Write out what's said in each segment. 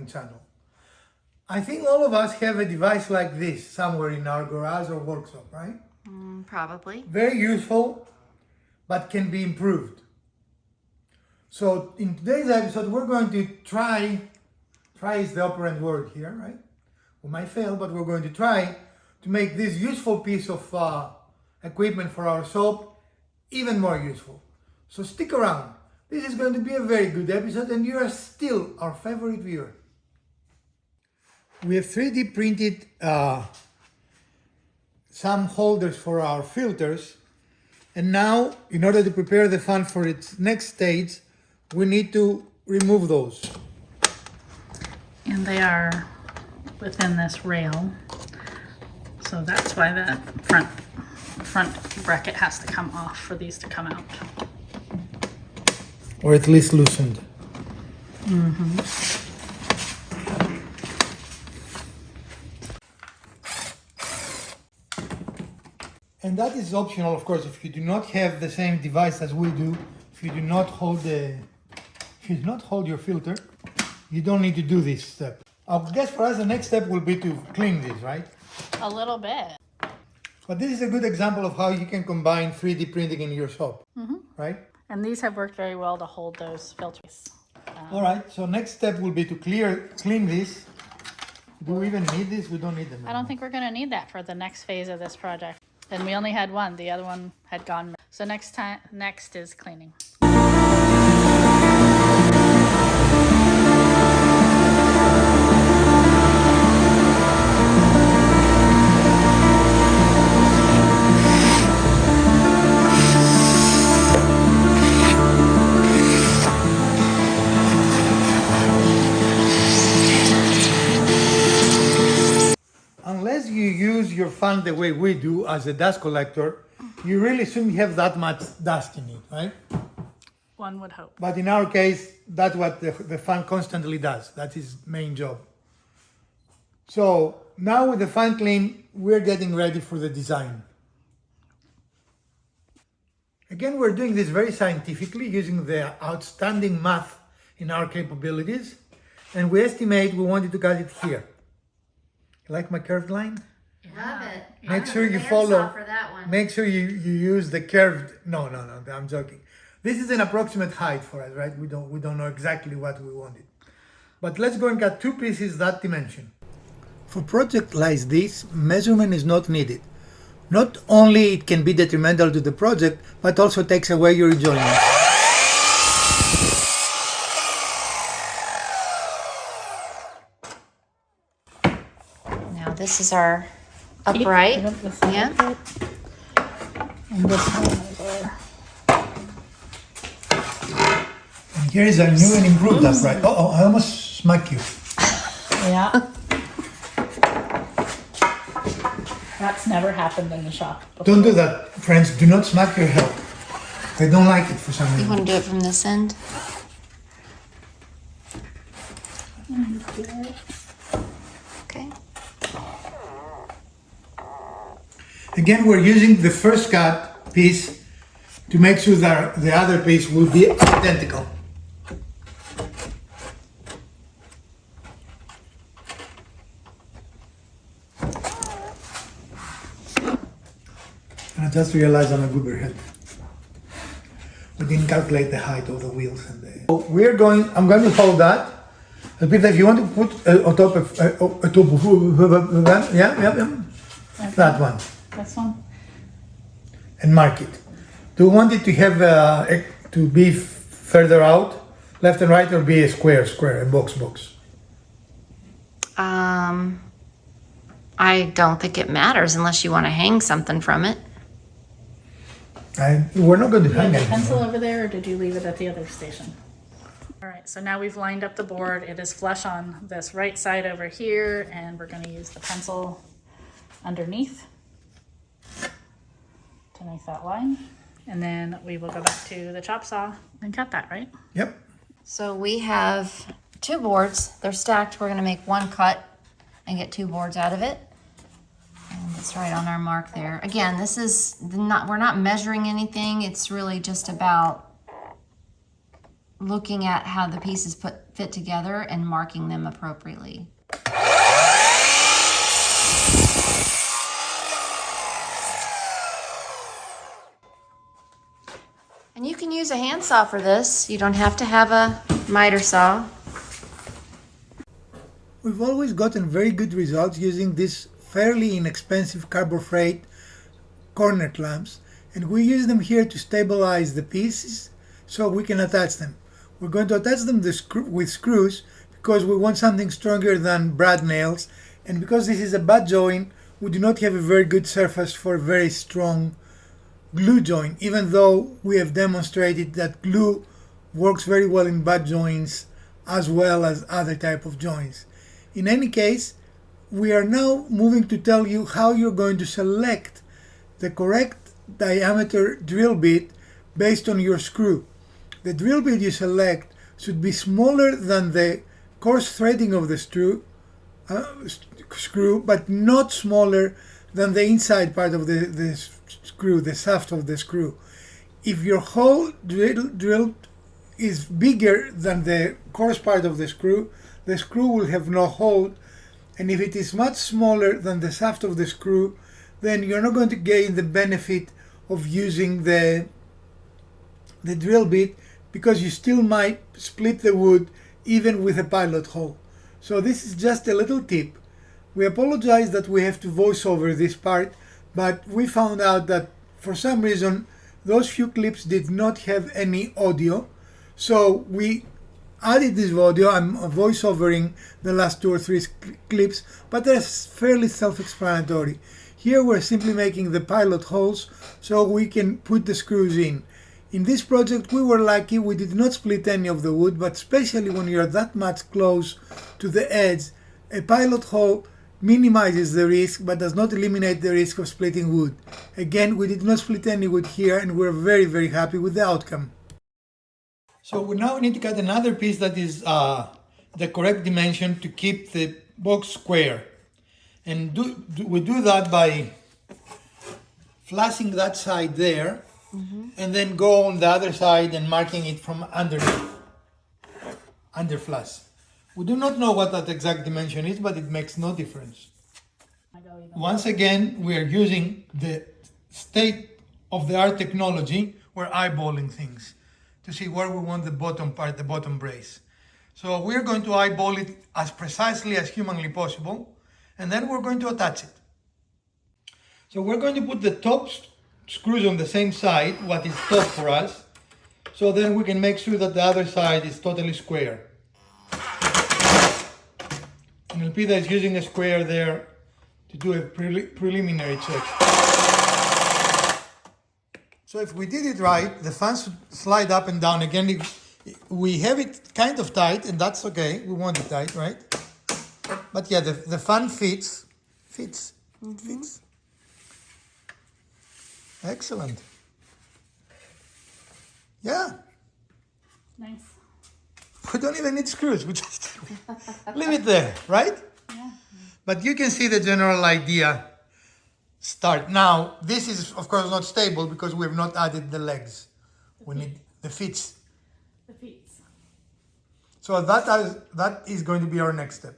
second channel. I think all of us have a device like this somewhere in our garage or workshop, right? Probably. Very useful, but can be improved. So in today's episode, we're going to try is the operant word here, right? We might fail, but we're going to try to make this useful piece of equipment for our soap even more useful. So stick around. This is going to be a very good episode, and you are still our favorite viewer. We have 3D printed some holders for our filters, and now in order to prepare the fan for its next stage, we need to remove those. And they are within this rail, so that's why the front bracket has to come off for these to come out. Or at least loosened. And that is optional, of course, if you do not have the same device as we do. If you do not hold your filter, you don't need to do this step. I guess for us the next step will be to clean this, right? A little bit. But this is a good example of how you can combine 3D printing in your shop, right? And these have worked very well to hold those filters. All right, so next step will be to clean this. Do we even need this? We don't need them. I don't think we're going to need that for the next phase of this project. And we only had one. The other one had gone. So next is cleaning. Unless you use your fan the way we do as a dust collector, you really shouldn't have that much dust in it, right? One would hope. But in our case, that's what the fan constantly does. That's his main job. So now with the fan clean, we're getting ready for the design. Again, we're doing this very scientifically using the outstanding math in our capabilities. And we estimate we wanted to cut it here. You like my curved line? Love it. Make sure you follow. For that one. Make sure you use the curved. No, I'm joking. This is an approximate height for us, right? We don't know exactly what we wanted. But let's go and cut two pieces that dimension. For projects like this, measurement is not needed. Not only it can be detrimental to the project, but also takes away your enjoyment. Now this is our upright. Yeah. And this one over. And here is our new and improved upright. Oh, I almost smacked you. Yeah. That's never happened in the shop before. Don't do that, friends. Do not smack your help. They don't like it for some You reason. want to do it from this end? Okay. Again, we're using the first cut piece to make sure that the other piece will be identical. And I just realized I'm a goober head. We didn't calculate the height of the wheels and the... So I'm going to hold that. Peter, if you want to put on top of, that one. This one? And mark it. Do you want it to have to be further out, left and right, or be a square, a box? I don't think it matters unless you want to hang something from it. We're not going to Do you have hang a pencil it. over there, or did you leave it at the other station? All right, so now we've lined up the board. It is flush on this right side over here, and we're going to use the pencil underneath to make that line. And then we will go back to the chop saw and cut that, right? Yep. So we have two boards. They're stacked. We're going to make one cut and get two boards out of it. And it's right on our mark there. Again, this is not, we're not measuring anything. It's really just about looking at how the pieces fit together and marking them appropriately. And you can use a handsaw for this. You don't have to have a miter saw. We've always gotten very good results using these fairly inexpensive Carbon Freight corner clamps, and we use them here to stabilize the pieces so we can attach them. We're going to attach them with screws because we want something stronger than brad nails, and because this is a butt joint, we do not have a very good surface for a very strong glue joint, even though we have demonstrated that glue works very well in butt joints as well as other type of joints. In any case, we are now moving to tell you how you're going to select the correct diameter drill bit based on your screw. The drill bit you select should be smaller than the coarse threading of the screw, but not smaller than the inside part of the screw, the shaft of the screw. If your hole drill is bigger than the coarse part of the screw will have no hold, and if it is much smaller than the shaft of the screw, then you're not going to gain the benefit of using the drill bit, because you still might split the wood even with a pilot hole. So this is just a little tip. We apologize that we have to voice over this part, but we found out that for some reason those few clips did not have any audio, so we added this audio. I'm voice-overing the last 2 or 3 clips, but they're fairly self-explanatory. Here we're simply making the pilot holes so we can put the screws in. In this project we were lucky, we did not split any of the wood, but especially when you're that much close to the edge, a pilot hole minimizes the risk but does not eliminate the risk of splitting wood. Again, we did not split any wood here, and we're very, very happy with the outcome. So now we need to cut another piece that is the correct dimension to keep the box square. And we do that by flashing that side there, and then go on the other side and marking it from underneath, under flash. We do not know what that exact dimension is, but it makes no difference. Once again, we are using the state-of-the-art technology. We're eyeballing things to see where we want the bottom part, the bottom brace. So we're going to eyeball it as precisely as humanly possible, and then we're going to attach it. So we're going to put the top screws on the same side, what is top for us, so then we can make sure that the other side is totally square. And Elpida is using a square there to do a preliminary check. So if we did it right, the fan should slide up and down again. We have it kind of tight, and that's okay. We want it tight, right? But yeah, the fan fits. Fits. Excellent. Yeah. Nice. We don't even need screws. We just leave it there, right? Yeah. But you can see the general idea start. Now, this is of course not stable because we have not added the legs. We need the feet. The feet. So that is going to be our next step.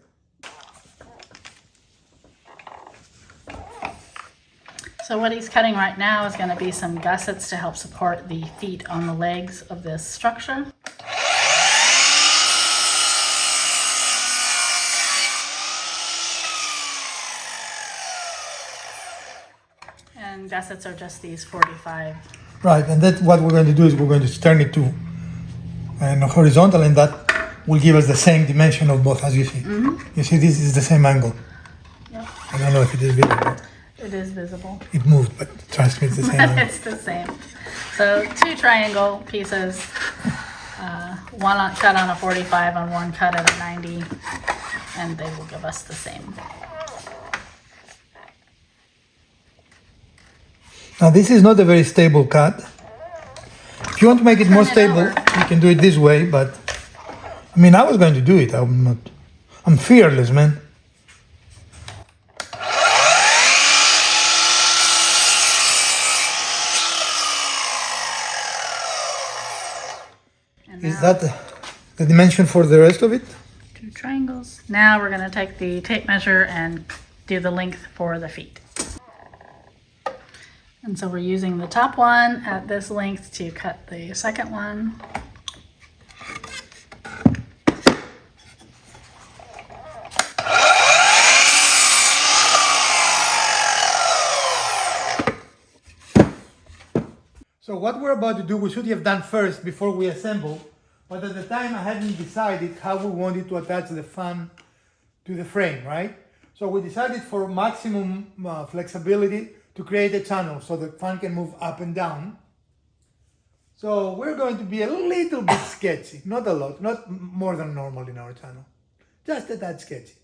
So what he's cutting right now is going to be some gussets to help support the feet on the legs of this structure. And gussets are just these 45. Right, and that's what we're going to do is we're going to turn it to horizontal, and that will give us the same dimension of both, as you see. You see, this is the same angle. Yep. I don't know if it is visible. It is visible. It moved, but trust me, it's the same angle. It's the same. So 2 triangle pieces, one cut on a 45 and one cut at a 90, and they will give us the same. Now this is not a very stable cut. If you want to make it more stable, you can do it this way, but I mean, I was going to do it. I'm fearless, man. And now Is that the dimension for the rest of it? 2 triangles. Now we're gonna take the tape measure and do the length for the feet. And so we're using the top one at this length to cut the second one. So what we're about to do, we should have done first before we assemble, but at the time I hadn't decided how we wanted to attach the fan to the frame, right? So we decided for maximum flexibility to create a channel so the fan can move up and down. So we're going to be a little bit sketchy, not a lot, not more than normal in our channel, just a tad sketchy.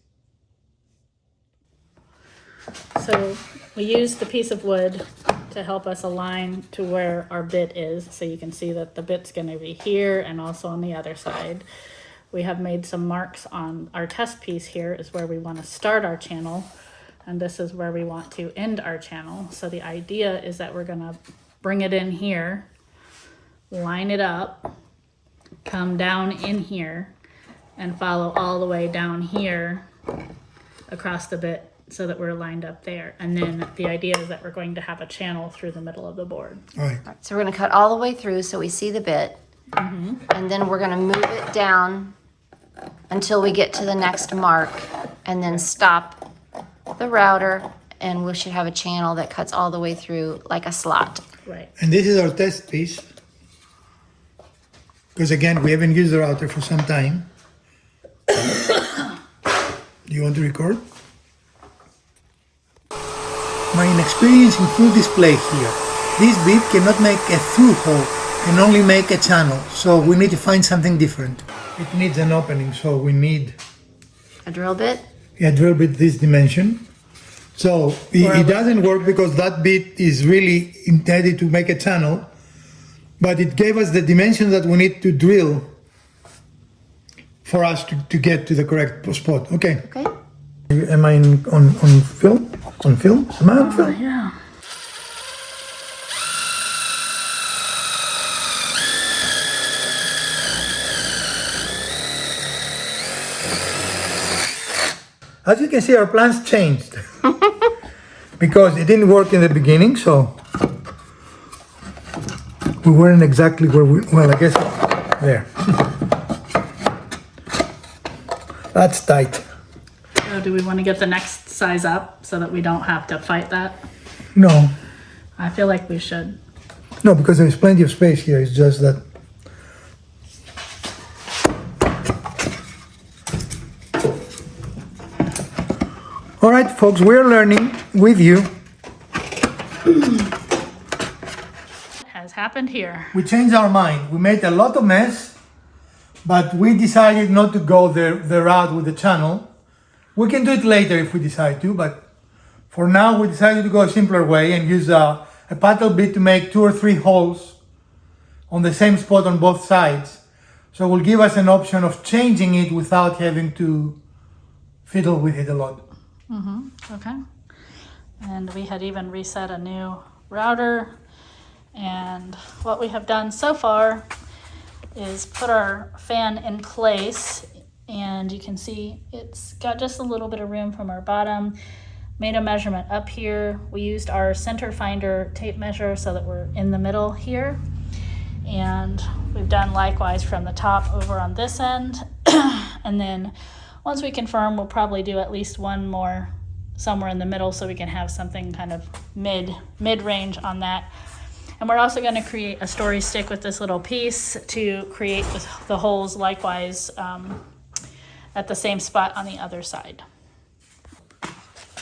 So we used the piece of wood to help us align to where our bit is. So you can see that the bit's gonna be here and also on the other side. We have made some marks on our test piece. Here is where we want to start our channel, and this is where we want to end our channel. So the idea is that we're gonna bring it in here, line it up, come down in here, and follow all the way down here across the bit so that we're lined up there. And then the idea is that we're going to have a channel through the middle of the board. All right. So we're gonna cut all the way through so we see the bit. And then we're gonna move it down until we get to the next mark and then stop the router, and we should have a channel that cuts all the way through like a slot. Right. And this is our test piece. Because again, we haven't used the router for some time. Do you want to record? My inexperience in full display here. This bit cannot make a through hole, can only make a channel. So we need to find something different. It needs an opening, so we need A drill bit? a drill bit this dimension. So it doesn't work because that bit is really intended to make a channel, but it gave us the dimension that we need to drill for us to get to the correct spot. Okay. Okay. Am I on film? On film? Am I on film? Yeah. As you can see, our plans changed because it didn't work in the beginning, so we weren't exactly where well, I guess there. That's tight. So do we want to get the next size up so that we don't have to fight that? No, I feel like we should. no, because there's plenty of space here. It's just that. All right, folks, we're learning with you. Has happened here. We changed our mind. We made a lot of mess, but we decided not to go the route with the channel. We can do it later if we decide to, but for now we decided to go a simpler way and use a paddle bit to make 2 or 3 holes on the same spot on both sides. So it will give us an option of changing it without having to fiddle with it a lot. Okay. And we had even reset a new router. And what we have done so far is put our fan in place, and you can see it's got just a little bit of room from our bottom. Made a measurement up here. We used our center finder tape measure so that we're in the middle here. And we've done likewise from the top over on this end. And then once we confirm, we'll probably do at least one more somewhere in the middle so we can have something kind of mid-range on that. And we're also going to create a story stick with this little piece to create the holes likewise at the same spot on the other side.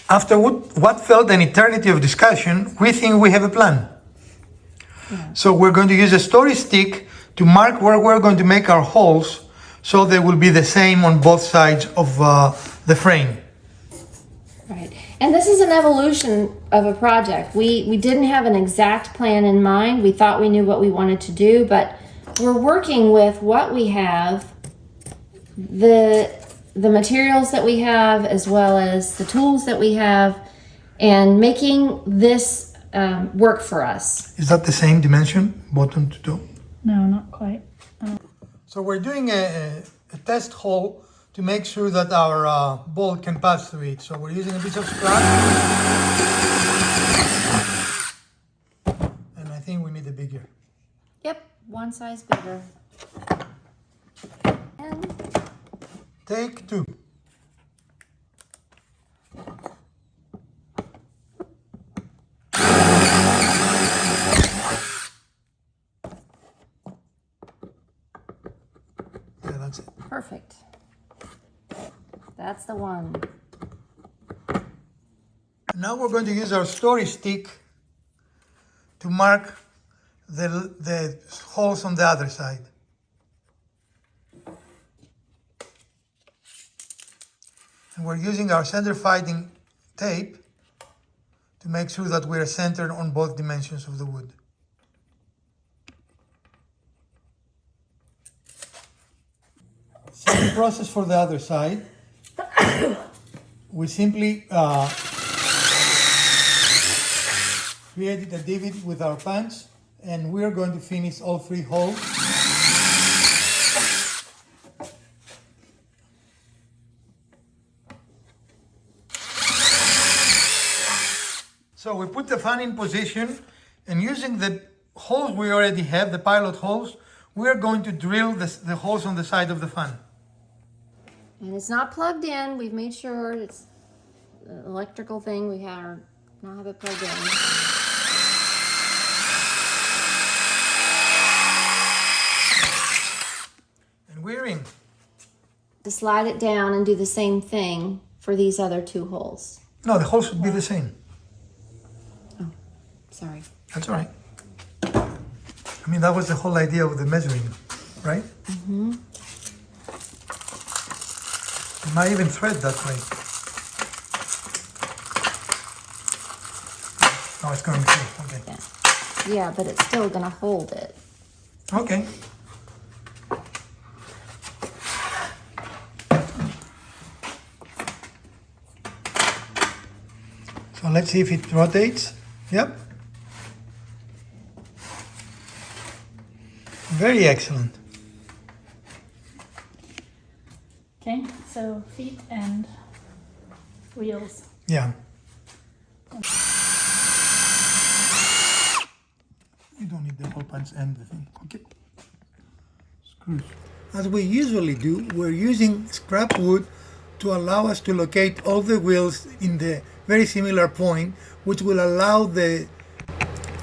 After what felt an eternity of discussion, we think we have a plan. Yeah. So we're going to use a story stick to mark where we're going to make our holes so they will be the same on both sides of the frame. Right. And this is an evolution of a project. We didn't have an exact plan in mind. We thought we knew what we wanted to do, but we're working with what we have, the materials that we have, as well as the tools that we have, and making this work for us. Is that the same dimension, bottom to top? No, not quite. So we're doing a test hole to make sure that our bolt can pass through it. So we're using a piece of scrap. And I think we need a bigger. Yep, one size bigger. And Take 2. Yeah, that's it. perfect. That's the one. Now we're going to use our story stick to mark the holes on the other side. And we're using our center finding tape to make sure that we're centered on both dimensions of the wood. Same process for the other side. We simply created a divot with our punch, and we're going to finish all 3 holes. So we put the fan in position, and using the holes we already have, the pilot holes, we're going to drill the holes on the side of the fan. And it's not plugged in. We've made sure it's an electrical thing. We not have it plugged in. And we're in. To slide it down and do the same thing for these other 2 holes. No, the holes should be the same. Oh, sorry. That's all right. I mean, that was the whole idea of the measuring, right? Mm-hmm. You might even thread that way. No, it's going through. Okay. Yeah, but it's still gonna hold it. Okay. So let's see if it rotates. Yep. Very excellent. Okay, so feet and wheels. Yeah. You don't need the whole punch and the thing. Okay. Screws. As we usually do, we're using scrap wood to allow us to locate all the wheels in the very similar point, which will allow the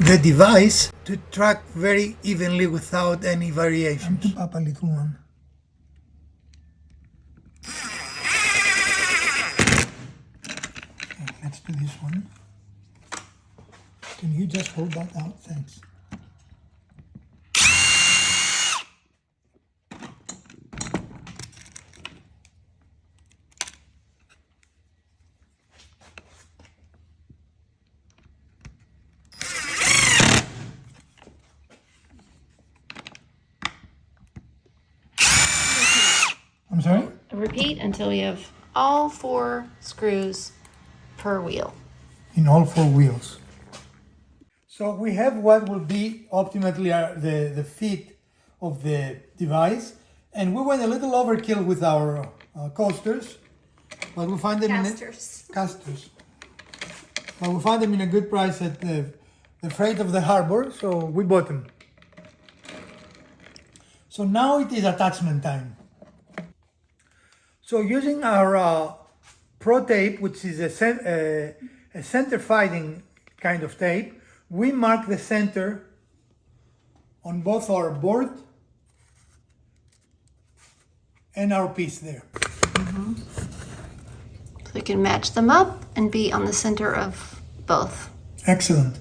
device to track very evenly without any variations. I'll up a little one. Okay, let's do this one. Can you just hold that out? Thanks. I'm sorry? Repeat until we have all 4 screws per wheel. In all 4 wheels. So we have what will be ultimately the feet of the device, and we went a little overkill with our coasters, but we find them casters. But we found them in a good price at the freight of the harbor, so we bought them. So now it is attachment time. So using our Pro tape, which is a center finding kind of tape, we mark the center on both our board and our piece there. Mm-hmm. So we can match them up and be on the center of both. Excellent.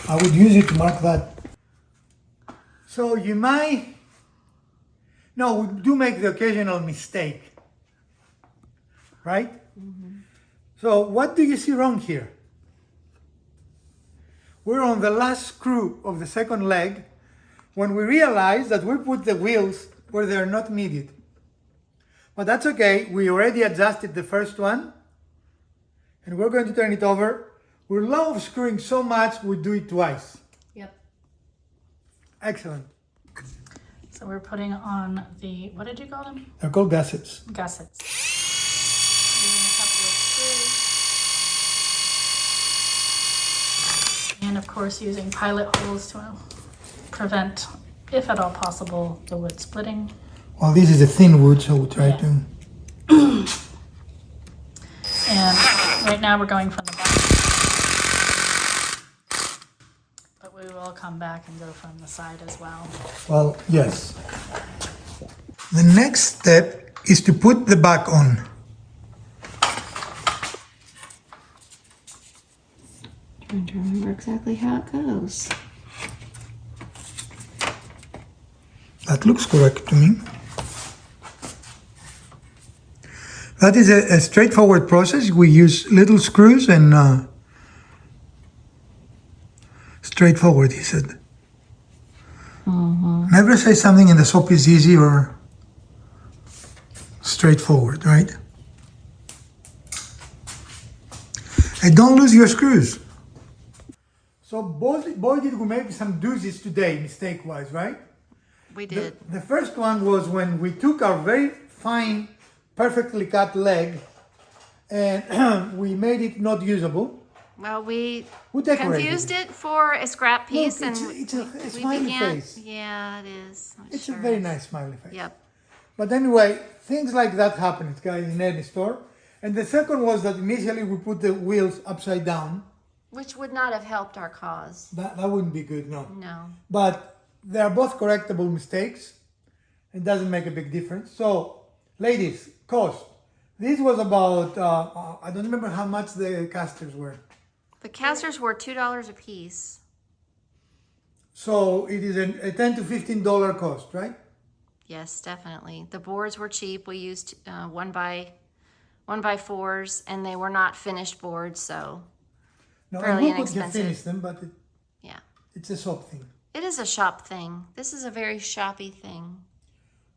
I would use it to mark that. So you might, no, we do make the occasional mistake, right? Mm-hmm. So what do you see wrong here? We're on the last screw of the second leg when we realize that we put the wheels where they're not needed. But that's okay, we already adjusted the first one and we're going to turn it over. We're low of screwing so much, we do it twice. Yep. Excellent. So we're putting on the, what did you call them? They're called gussets. Gussets. Using a couple of screws. And of course using pilot holes to prevent, if at all possible, the wood splitting. Well, this is a thin wood, so we'll try to... And right now we're going from the back. But we will come back and go from the side as well. Well, yes. The next step is to put the back on. Trying to remember exactly how it goes. That looks correct to me. That is a straightforward process. We use little screws and straightforward, he said. Never say something in the shop is easy or straightforward, right? And don't lose your screws. So boy did we make some doozies today, mistake-wise, right? We did. The first one was when we took our very fine, perfectly cut leg and we made it not usable. Well, we decorated confused it for a scrap piece, Look, and it's a we smiley began. face. Yeah, it is. It It's sure a very is. nice smiley face. Yep. But anyway, things like that happen, guys, in any store. And the second was that initially we put the wheels upside down. Which would not have helped our cause. That wouldn't be good, no. No. But they are both correctable mistakes. It doesn't make a big difference. So, ladies, cost. This was about, I don't remember how much the casters were. The casters were $2 a piece. So it is a $10 to $15 cost, right? Yes, definitely. The boards were cheap. We used 1x4s, and they were not finished boards, so No, fairly and we could have inexpensive. finished them, but yeah. it's a shop thing. It is a shop thing. This is a very shoppy thing.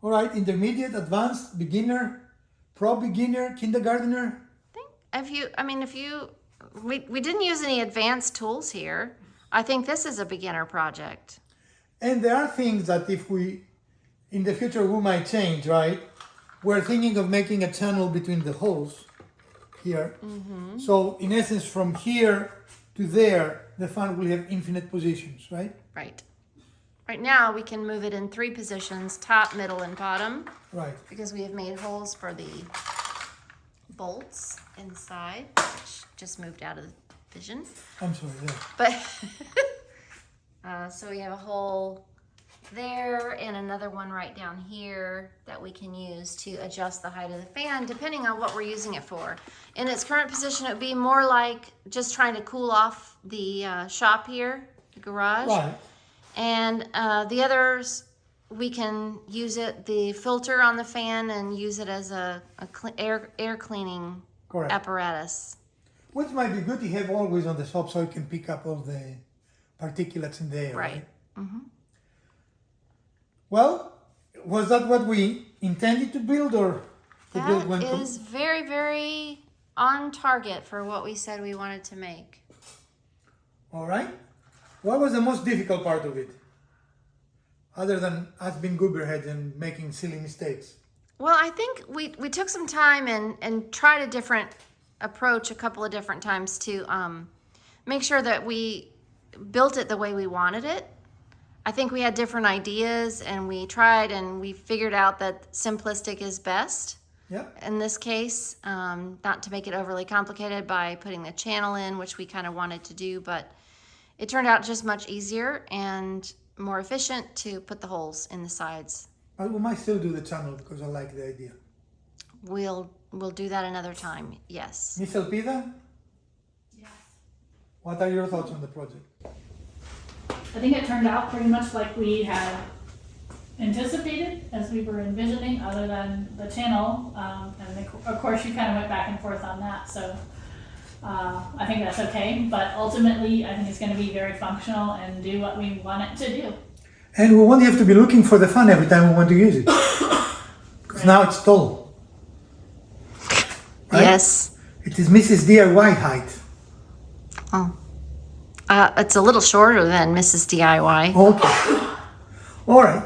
All right, intermediate, advanced, beginner, pro beginner, kindergartner. We didn't use any advanced tools here. I think this is a beginner project. And there are things that if we, in the future, we might change, right? We're thinking of making a channel between the holes here. So in essence, from here to there, the fan will have infinite positions, right? Right. Right now, we can move it in 3 positions, top, middle, and bottom, Right. because we have made holes for the bolts inside, which just moved out of the vision. I'm sorry, yeah. But, so we have a hole there and another one right down here that we can use to adjust the height of the fan, depending on what we're using it for. In its current position, it would be more like just trying to cool off the shop here, the garage. Right. And the others, we can use it, the filter on the fan, and use it as a air cleaning Correct. apparatus. Which might be good to have always on the shop so it can pick up all the particulates in the air, right? Well, was that what we intended to build, or the build That went is very, very on target for what we said we wanted to make. All right. What was the most difficult part of it? Other than us being gooberheads and making silly mistakes. Well, I think we took some time and tried a different approach a couple of different times to make sure that we built it the way we wanted it. I think we had different ideas, and we tried and we figured out that simplistic is best. Yeah. In this case, not to make it overly complicated by putting the channel in, which we kind of wanted to do, but it turned out just much easier and more efficient to put the holes in the sides. But we might still do the channel because I like the idea. We'll do that another time, yes. Miss Elpida, Yes. what are your thoughts on the project? I think it turned out pretty much like we had anticipated as we were envisioning, other than the channel. And of course, you kind of went back and forth on that. So I think that's okay. But ultimately, I think it's going to be very functional and do what we want it to do. And we won't have to be looking for the fan every time we want to use it. Because now it's tall. Right? Yes. It is Mrs. DIY height. Oh. It's a little shorter than Mrs. DIY. Okay. All right.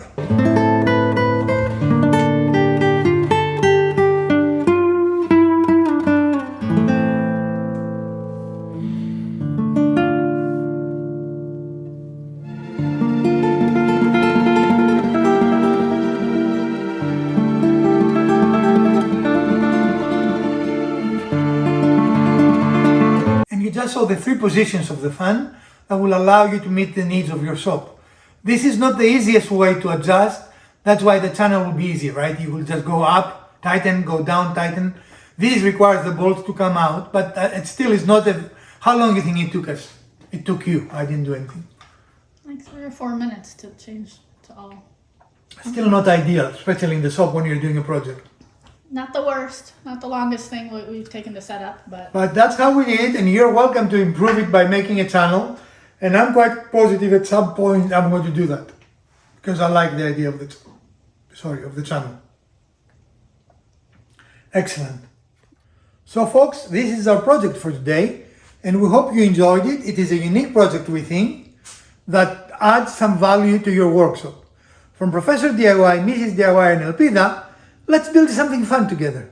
just saw the 3 positions of the fan that will allow you to meet the needs of your shop. This is not the easiest way to adjust. That's why the channel will be easy, right? You will just go up, tighten, go down, tighten. This requires the bolts to come out, but it still is not how long do you think it took us? It took you. I didn't do anything. Like 3 or 4 minutes to change to all. Still not ideal, especially in the shop when you're doing a project. Not the worst, not the longest thing we've taken to set up, but But that's how we did it, and you're welcome to improve it by making a channel. And I'm quite positive at some point I'm going to do that because I like the idea of the channel. Excellent. So folks, this is our project for today, and we hope you enjoyed it. It is a unique project, we think, that adds some value to your workshop. From Professor DIY, Mrs. DIY, and Elpida, let's build something fun together.